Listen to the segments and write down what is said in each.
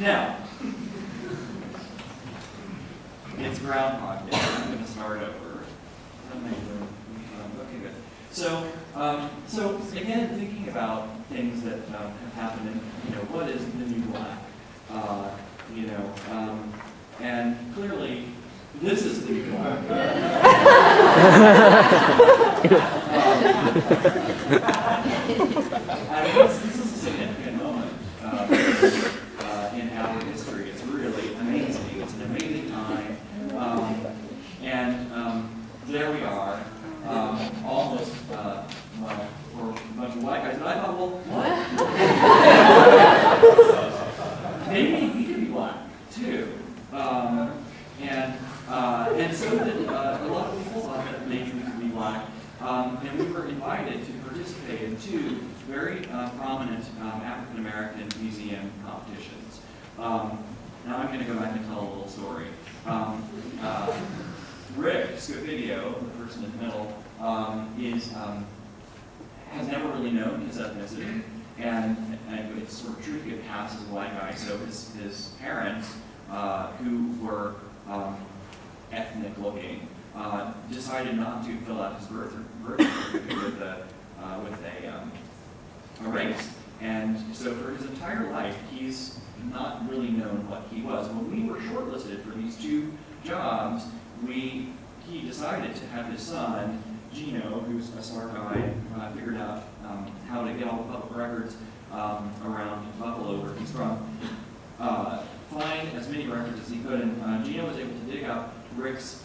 Now, it's Groundhog Day. I'm going to start over. Okay, good. So again, thinking about things that have happened, and what is the new black? And clearly, this is the new black. This is a significant moment in our history. It's really amazing. It's an amazing time. There we are, almost, for a bunch of white guys. But I thought, well, what? Maybe we could be black, too. And so did a lot of people thought that maybe we could be black. And we were invited to participate in two very prominent African American museum competitions. Now I'm going to go back and tell a little story. Rick Scofidio, the person in the middle, has never really known his ethnicity, and it's sort of true to get past as a white guy. So his parents, who were ethnic looking, decided not to fill out his birth certificate with a race. And so for his entire life, he's not really known what he was. When we were shortlisted for these two jobs, he decided to have his son, Gino, who's a smart guy, figured out how to get all the public records around Buffalo, where he's from, find as many records as he could. And Gino was able to dig up Rick's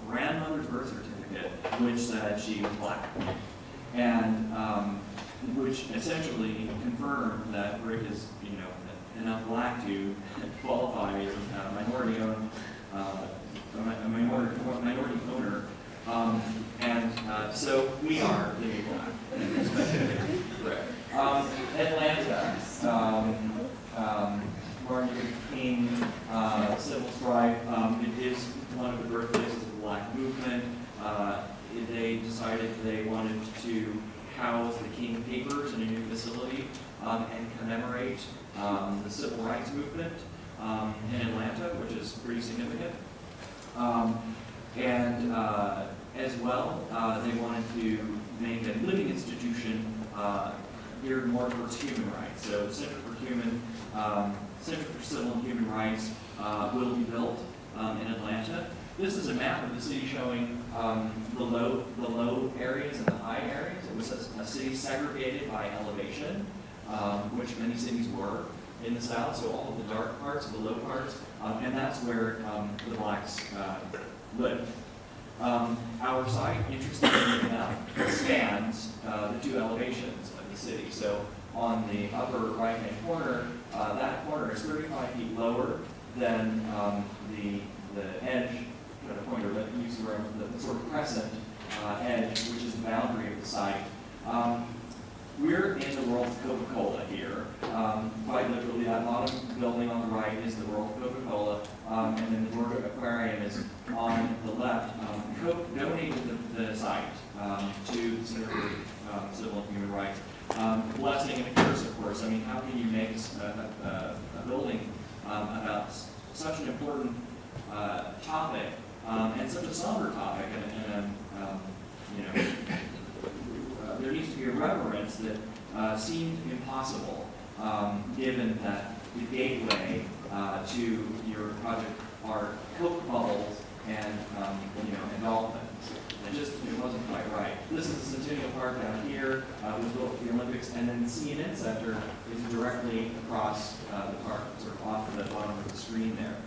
grandmother's birth certificate, which said she was black. And which essentially confirmed that Rick is, enough black to qualify as a minority-owned, minority owner. So we are the new black in this perspective. Atlanta, Martin Luther King, civil strife. It is one of the birthplaces of the black movement. They decided they wanted to house the King Papers in a new facility and commemorate the civil rights movement in Atlanta, which is pretty significant. As well, they wanted to make a living institution geared more towards human rights. So the Center for Civil and Human Rights will be built in Atlanta. This is a map of the city showing the low areas and the high areas. It was a city segregated by elevation, which many cities were in the South, so all of the dark parts, the low parts, and that's where the blacks lived. Our site, interestingly enough, spans the two elevations of the city. So on the upper right-hand corner, that corner is 35 feet lower than the edge, the pointer that you use the sort of crescent edge, which is the boundary of the site. We're in the world of Coca-Cola here. Quite literally, that bottom building on the right is the world of Coca-Cola, and then the Georgia Aquarium is on the left. Coke donated the site to the Center for Civil and Human Rights. Blessing and a curse, of course. I mean, how can you make a building about such an important topic and such a somber topic, and there needs to be a reverence that seemed impossible, given that the gateway to your project are Coke bubbles and dolphins. It wasn't quite right. This is the Centennial Park down here. It was built for the Olympics, and then the CNN Center is directly across the park, sort of off the bottom of the screen there.